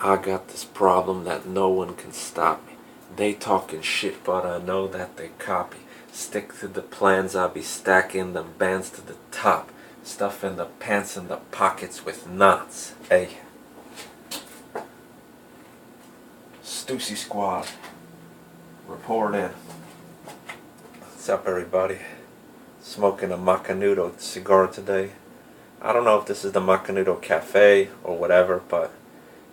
I got this problem that no one can stop me. They talking shit, but I know that they copy. Stick to the plans, I be stacking them bands to the top. Stuff in the pants and the pockets with knots. Hey, Stussy Squad, report in. What's up, everybody? Smoking a Macanudo cigar today. I don't know if this is the Macanudo Cafe or whatever, but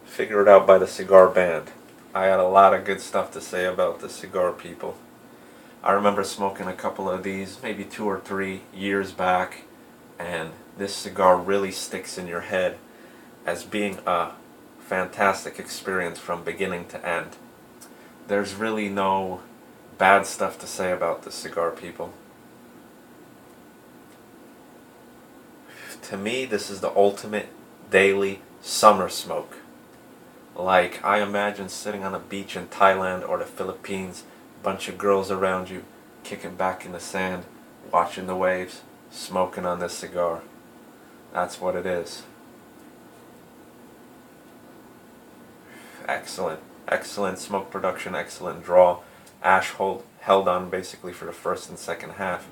figure it out by the cigar band. I had a lot of good stuff to say about the cigar people. I remember smoking a couple of these, maybe 2 or 3 years back, and this cigar really sticks in your head as being a fantastic experience from beginning to end. There's really no bad stuff to say about the cigar people. To me, this is the ultimate daily summer smoke. Like, I imagine sitting on a beach in Thailand or the Philippines, bunch of girls around you, kicking back in the sand, watching the waves, smoking on this cigar. That's what it is. Excellent. Excellent smoke production, excellent draw. Ash held on basically for the first and second half.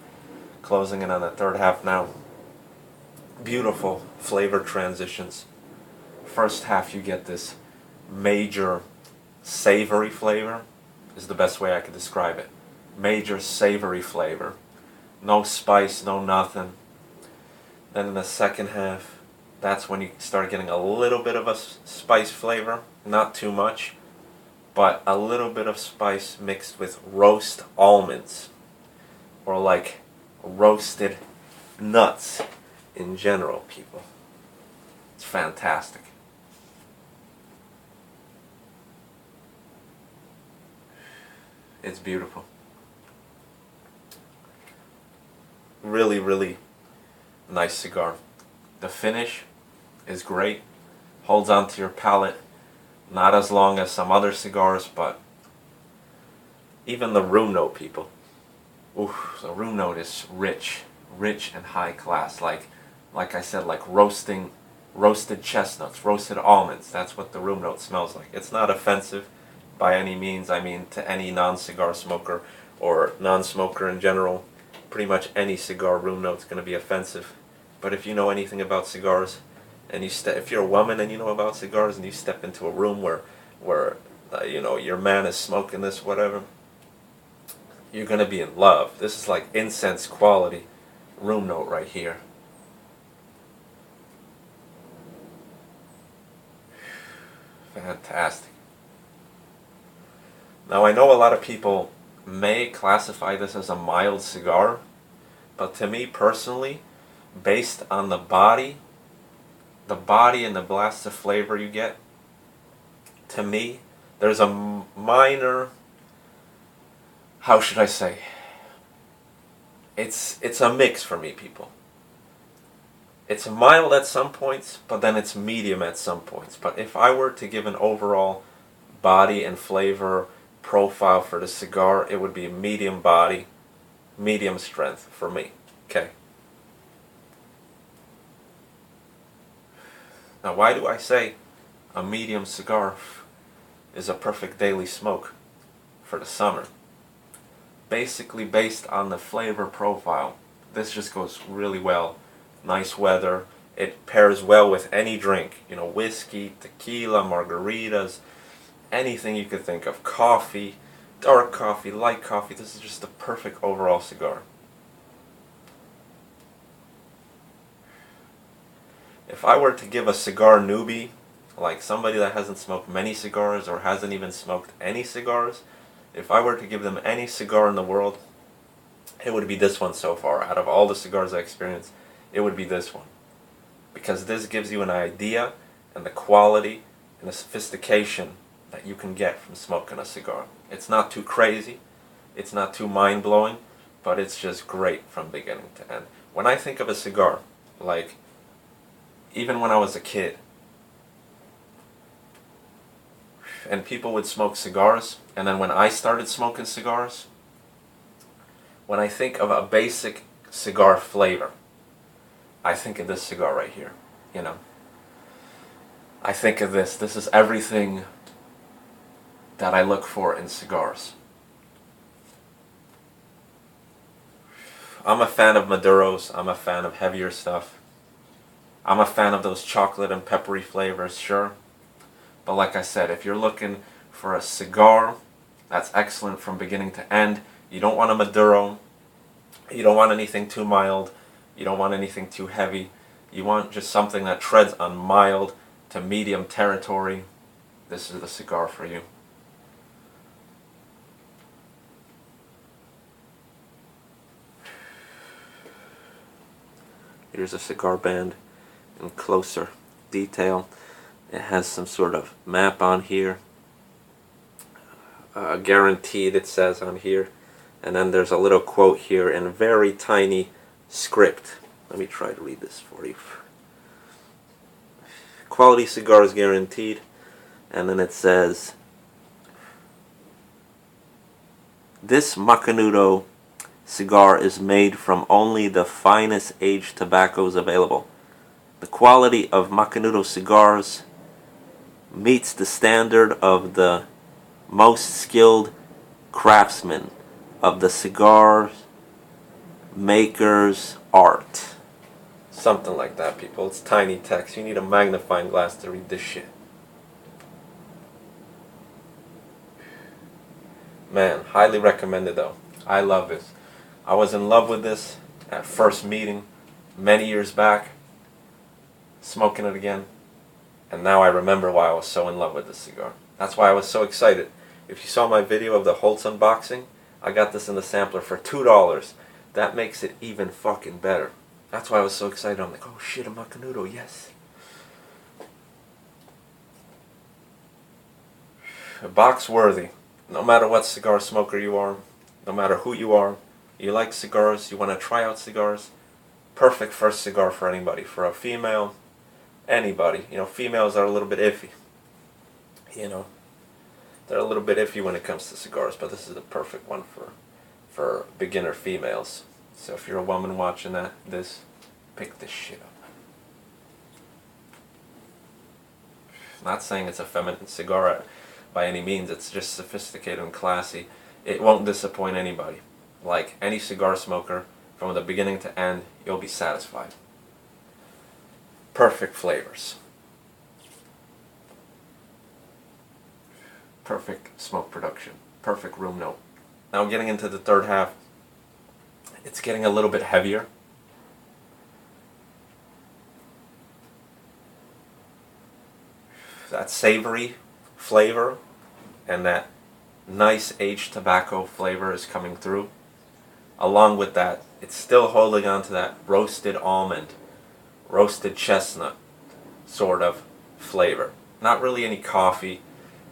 Closing in on the third half now. Beautiful flavor transitions. First half you get this major savory flavor, is the best way I could describe it. Major savory flavor. No spice, no nothing. Then in the second half, that's when you start getting a little bit of a spice flavor. Not too much, but a little bit of spice mixed with roast almonds. Or like roasted nuts in general, people. It's fantastic. It's beautiful. Really, really nice cigar. The finish is great. Holds onto your palate. Not as long as some other cigars, but even the room note, people. Ooh, the room note is rich and high class. Like I said, like roasted chestnuts, roasted almonds. That's what the room note smells like. It's not offensive by any means. I mean, to any non-cigar smoker or non-smoker in general, pretty much any cigar room note's going to be offensive. But if you know anything about cigars, and if you're a woman and you know about cigars, and you step into a room where your man is smoking this, whatever, you're going to be in love. This is like incense quality room note right here. Fantastic. Now, I know a lot of people may classify this as a mild cigar, but to me personally, based on the body and the blast of flavor you get, to me, there's a minor, how should I say, it's a mix for me, people. It's mild at some points, but then it's medium at some points. But if I were to give an overall body and flavor profile for the cigar, it would be medium body, medium strength for me. Okay. Now, why do I say a medium cigar is a perfect daily smoke for the summer? Basically based on the flavor profile. This just goes really well. Nice weather. It pairs well with any drink. Whiskey, tequila, margaritas, anything you could think of. Coffee, dark coffee, light coffee. This is just the perfect overall cigar. If I were to give a cigar newbie, like somebody that hasn't smoked many cigars or hasn't even smoked any cigars, if I were to give them any cigar in the world, it would be this one so far. Out of all the cigars I experienced, it would be this one. Because this gives you an idea and the quality and the sophistication that you can get from smoking a cigar. It's not too crazy, it's not too mind-blowing, but it's just great from beginning to end. When I think of a cigar, like, even when I was a kid, and people would smoke cigars, and then when I started smoking cigars, when I think of a basic cigar flavor, I think of this cigar right here, I think of this. This is everything that I look for in cigars. I'm a fan of Maduros. I'm a fan of heavier stuff. I'm a fan of those chocolate and peppery flavors, sure. But like I said, if you're looking for a cigar that's excellent from beginning to end, you don't want a Maduro. You don't want anything too mild. You don't want anything too heavy. You want just something that treads on mild to medium territory. This is the cigar for you. Here's a cigar band in closer detail. It has some sort of map on here. Guaranteed, it says on here. And then there's a little quote here in very tiny script. Let me try to read this for you. Quality cigars guaranteed. And then it says, this Macanudo cigar is made from only the finest aged tobaccos available. The quality of Macanudo cigars meets the standard of the most skilled craftsmen of the cigar maker's art. Something like that, people. It's tiny text. You need a magnifying glass to read this shit. Man, highly recommended though. I love this. I was in love with this at first meeting many years back, smoking it again, and now I remember why I was so in love with this cigar. That's why I was so excited. If you saw my video of the Holtz unboxing, I got this in the sampler for $2. That makes it even fucking better. That's why I was so excited. I'm like, oh shit, a Macanudo, yes. Box worthy. No matter what cigar smoker you are, no matter who you are, you like cigars, you want to try out cigars, perfect first cigar for anybody. For a female, anybody. You know, females are a little bit iffy. You know, they're a little bit iffy when it comes to cigars, but this is the perfect one for beginner females. So if you're a woman watching this, pick this shit up. Not saying it's a feminine cigar by any means, it's just sophisticated and classy. It won't disappoint anybody. Like any cigar smoker, from the beginning to end, you'll be satisfied. Perfect flavors. Perfect smoke production. Perfect room note. Now getting into the third half, it's getting a little bit heavier. That savory flavor and that nice aged tobacco flavor is coming through. Along with that, it's still holding on to that roasted almond, roasted chestnut sort of flavor. Not really any coffee,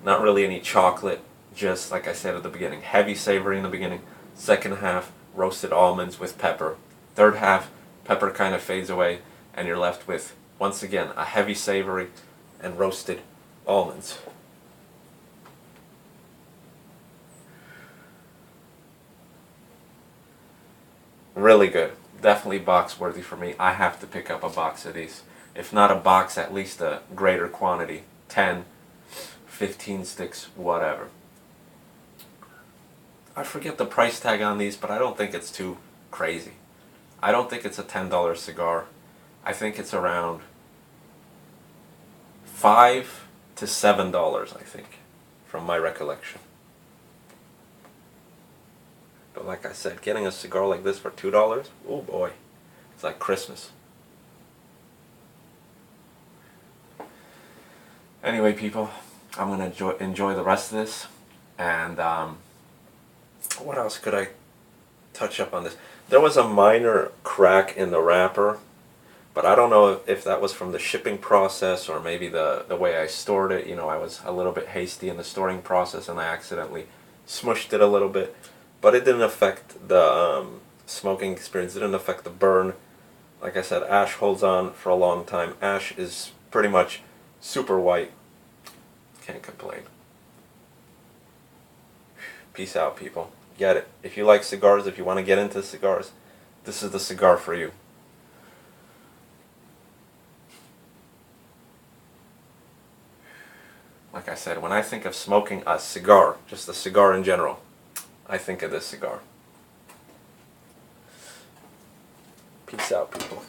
not really any chocolate, just like I said at the beginning, heavy savory in the beginning. Second half, roasted almonds with pepper. Third half, pepper kind of fades away and you're left with, once again, a heavy savory and roasted almonds. Really good. Definitely box worthy for me. I have to pick up a box of these. If not a box, at least a greater quantity. 10, 15 sticks, whatever. I forget the price tag on these, but I don't think it's too crazy. I don't think it's a $10 cigar. I think it's around $5 to $7, I think, from my recollection. But like I said, getting a cigar like this for $2, oh boy, it's like Christmas. Anyway, people, I'm going to enjoy the rest of this. And what else could I touch up on this? There was a minor crack in the wrapper, but I don't know if that was from the shipping process or maybe the way I stored it. You know, I was a little bit hasty in the storing process and I accidentally smushed it a little bit. But it didn't affect the smoking experience. It didn't affect the burn. Like I said, ash holds on for a long time. Ash is pretty much super white. Can't complain. Peace out, people. Get it. If you like cigars, if you want to get into cigars, this is the cigar for you. like I said, when I think of smoking a cigar, just a cigar in general, I think of this cigar. Peace out, people.